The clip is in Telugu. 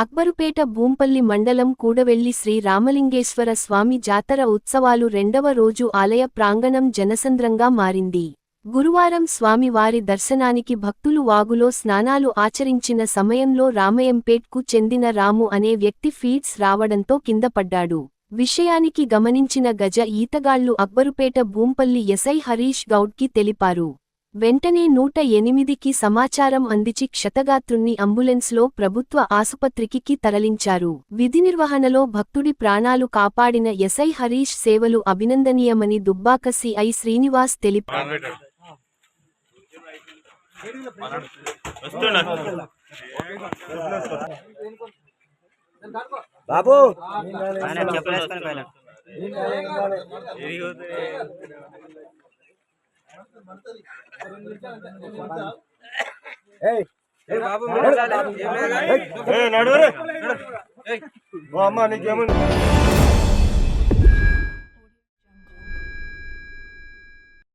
అక్బరుపేట భూంపల్లి మండలం కూడవెల్లి శ్రీ రామలింగేశ్వర స్వామి జాతర ఉత్సవాలు రెండవ రోజు ఆలయ ప్రాంగణం జనసంద్రంగా మారింది. గురువారం స్వామివారి దర్శనానికి భక్తులు వాగులో స్నానాలు ఆచరించిన సమయంలో రామయంపేట్కు చెందిన రాము అనే వ్యక్తి ఫీడ్స్ రావడంతో కిందపడ్డాడు. విషయానికి గమనించిన గజ ఈతగాళ్లు అక్బరుపేట భూంపల్లి ఎస్ఐ హరీష్ గౌడ్కి తెలిపారు. వెంటనే 108కి సమాచారం అందించి క్షతగాత్రుణ్ణి అంబులెన్స్లో ప్రభుత్వ ఆసుపత్రికి తరలించారు. విధి నిర్వహణలో భక్తుడి ప్రాణాలు కాపాడిన ఎస్ఐ హరీష్ సేవలు అభినందనీయమని దుబ్బాక సిఐ శ్రీనివాస్ తెలిపారు. అమ్మా నీకేముంది.